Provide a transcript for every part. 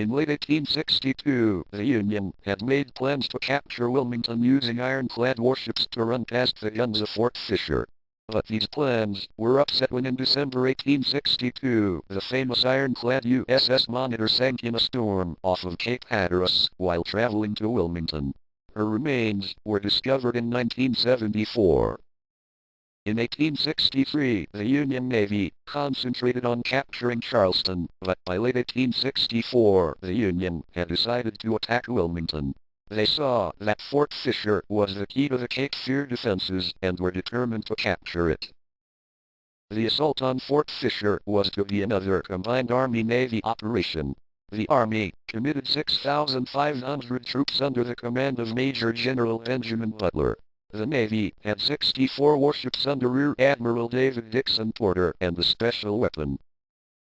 In late 1862, the Union had made plans to capture Wilmington using ironclad warships to run past the guns of Fort Fisher. But these plans were upset when in December 1862, the famous ironclad USS Monitor sank in a storm off of Cape Hatteras while traveling to Wilmington. Her remains were discovered in 1974. In 1863, the Union Navy concentrated on capturing Charleston, but by late 1864, the Union had decided to attack Wilmington. They saw that Fort Fisher was the key to the Cape Fear defenses and were determined to capture it. The assault on Fort Fisher was to be another combined Army-Navy operation. The Army committed 6,500 troops under the command of Major General Benjamin Butler. The Navy had 64 warships under Rear Admiral David Dixon Porter and the special weapon.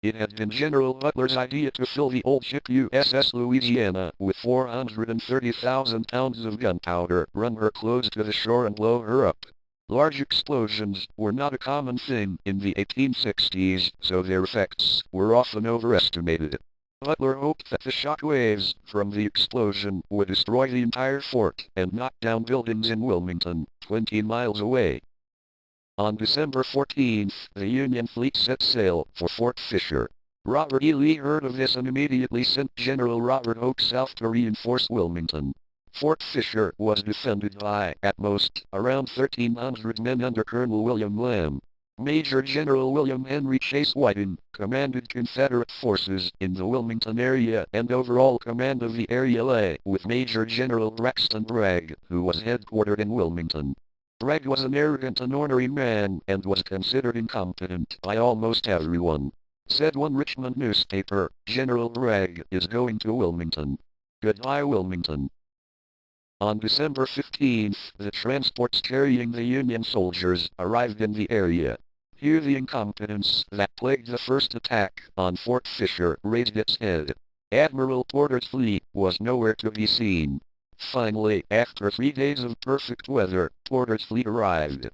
It had been General Butler's idea to fill the old ship USS Louisiana with 430,000 pounds of gunpowder, run her close to the shore and blow her up. Large explosions were not a common thing in the 1860s, so their effects were often overestimated. Butler hoped that the shock waves from the explosion would destroy the entire fort and knock down buildings in Wilmington, 20 miles away. On December 14th, the Union fleet set sail for Fort Fisher. Robert E. Lee heard of this and immediately sent General Robert Oak south to reinforce Wilmington. Fort Fisher was defended by, at most, around 1,300 men under Colonel William Lamb. Major General William Henry Chase Whiting commanded Confederate forces in the Wilmington area and overall command of the area lay with Major General Braxton Bragg, who was headquartered in Wilmington. Bragg was an arrogant and ornery man and was considered incompetent by almost everyone. Said one Richmond newspaper, "General Bragg is going to Wilmington. Goodbye Wilmington." On December 15th, the transports carrying the Union soldiers arrived in the area. Here the incompetence that plagued the first attack on Fort Fisher raised its head. Admiral Porter's fleet was nowhere to be seen. Finally, after 3 days of perfect weather, Porter's fleet arrived.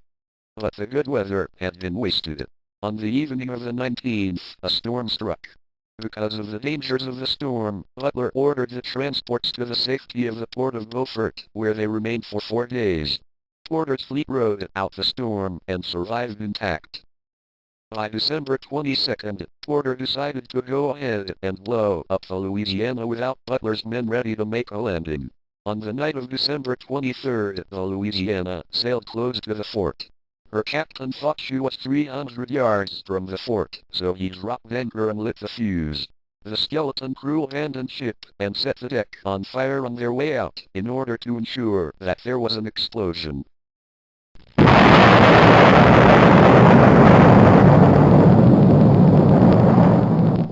But the good weather had been wasted. On the evening of the 19th, a storm struck. Because of the dangers of the storm, Butler ordered the transports to the safety of the port of Beaufort, where they remained for 4 days. Porter's fleet rode out the storm and survived intact. By December 22nd, Porter decided to go ahead and blow up the Louisiana without Butler's men ready to make a landing. On the night of December 23rd, the Louisiana sailed close to the fort. Her captain thought she was 300 yards from the fort, so he dropped anchor and lit the fuse. The skeleton crew abandoned ship and set the deck on fire on their way out in order to ensure that there was an explosion.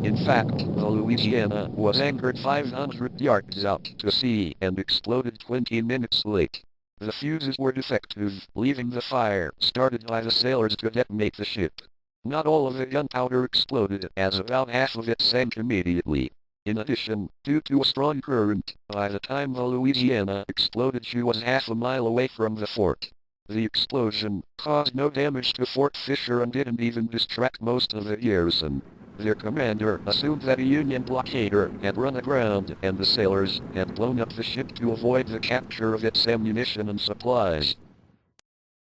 In fact, the Louisiana was anchored 500 yards out to sea and exploded 20 minutes late. The fuses were defective, leaving the fire started by the sailors to detonate the ship. Not all of the gunpowder exploded, as about half of it sank immediately. In addition, due to a strong current, by the time the Louisiana exploded she was half a mile away from the fort. The explosion caused no damage to Fort Fisher and didn't even distract most of the garrison. Their commander assumed that a Union blockader had run aground and the sailors had blown up the ship to avoid the capture of its ammunition and supplies.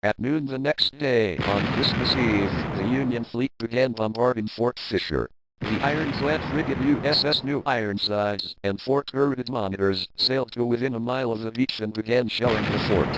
At noon the next day, on Christmas Eve, the Union fleet began bombarding Fort Fisher. The ironclad frigate USS New Ironsides and 4 turreted monitors sailed to within a mile of the beach and began shelling the fort.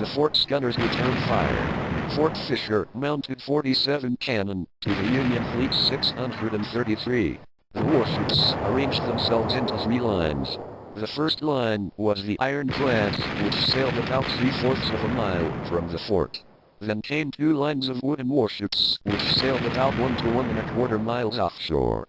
The fort's gunners returned fire. Fort Fisher mounted 47 cannon to the Union fleet's 633. The warships arranged themselves into 3 lines. The first line was the ironclads, which sailed about 3/4 of a mile from the fort. Then came 2 lines of wooden warships, which sailed about 1 to 1 1/4 miles offshore.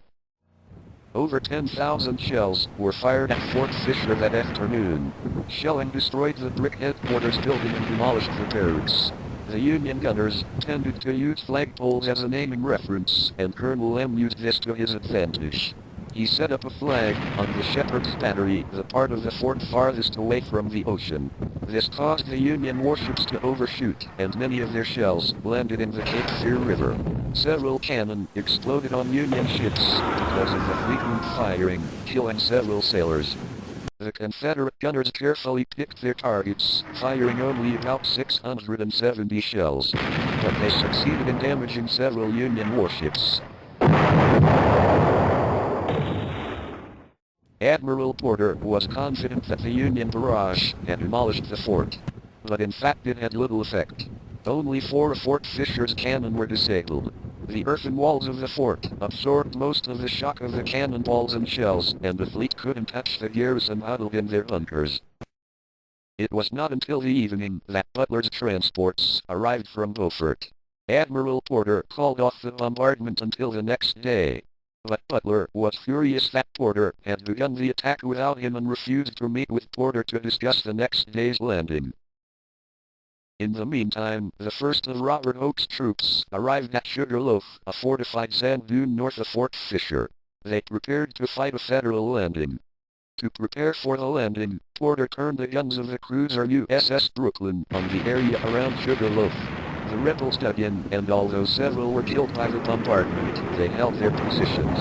Over 10,000 shells were fired at Fort Fisher that afternoon. Shelling destroyed the brick headquarters building and demolished the barracks. The Union gunners tended to use flagpoles as a naming reference, and Colonel Lamb used this to his advantage. He set up a flag on the Shepherd's Battery, the part of the fort farthest away from the ocean. This caused the Union warships to overshoot, and many of their shells landed in the Cape Fear River. Several cannon exploded on Union ships because of the frequent firing, killing several sailors. The Confederate gunners carefully picked their targets, firing only about 670 shells. But they succeeded in damaging several Union warships. Admiral Porter was confident that the Union barrage had demolished the fort. But in fact it had little effect. Only 4 of Fort Fisher's cannon were disabled. The earthen walls of the fort absorbed most of the shock of the cannonballs and shells, and the fleet couldn't touch the garrison huddled in their bunkers. It was not until the evening that Butler's transports arrived from Beaufort. Admiral Porter called off the bombardment until the next day. But Butler was furious that Porter had begun the attack without him and refused to meet with Porter to discuss the next day's landing. In the meantime, the first of Robert Oak's troops arrived at Sugarloaf, a fortified sand dune north of Fort Fisher. They prepared to fight a Federal landing. To prepare for the landing, Porter turned the guns of the cruiser USS Brooklyn on the area around Sugarloaf. The rebels dug in, and although several were killed by the bombardment, they held their positions.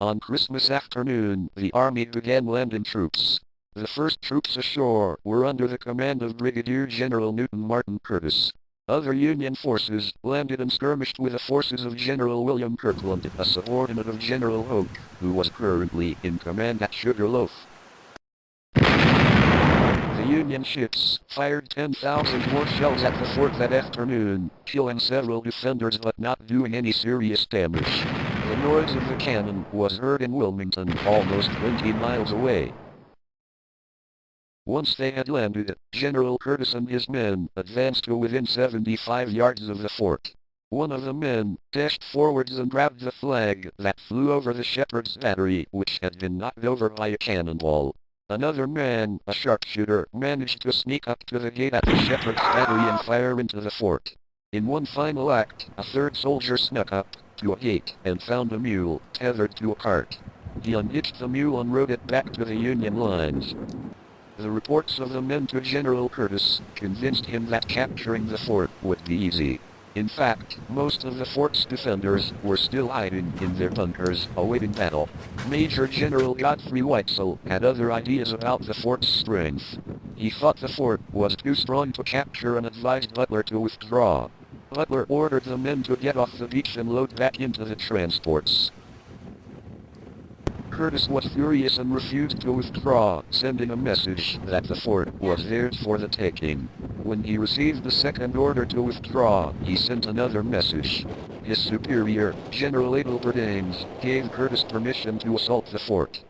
On Christmas afternoon, the Army began landing troops. The first troops ashore were under the command of Brigadier General Newton Martin Curtis. Other Union forces landed and skirmished with the forces of General William Kirkland, a subordinate of General Oak, who was currently in command at Sugarloaf. The Union ships fired 10,000 more shells at the fort that afternoon, killing several defenders but not doing any serious damage. The noise of the cannon was heard in Wilmington, almost 20 miles away. Once they had landed, General Curtis and his men advanced to within 75 yards of the fort. One of the men dashed forwards and grabbed the flag that flew over the Shepherd's Battery, which had been knocked over by a cannonball. Another man, a sharpshooter, managed to sneak up to the gate at the Shepherd's Battery and fire into the fort. In one final act, a third soldier snuck up to a gate and found a mule tethered to a cart. He unhitched the mule and rode it back to the Union lines. The reports of the men to General Curtis convinced him that capturing the fort would be easy. In fact, most of the fort's defenders were still hiding in their bunkers, awaiting battle. Major General Godfrey Weitzel had other ideas about the fort's strength. He thought the fort was too strong to capture and advised Butler to withdraw. Butler ordered the men to get off the beach and load back into the transports. Curtis was furious and refused to withdraw, sending a message that the fort was theirs for the taking. When he received the second order to withdraw, he sent another message. His superior, General Adelbert Ames, gave Curtis permission to assault the fort.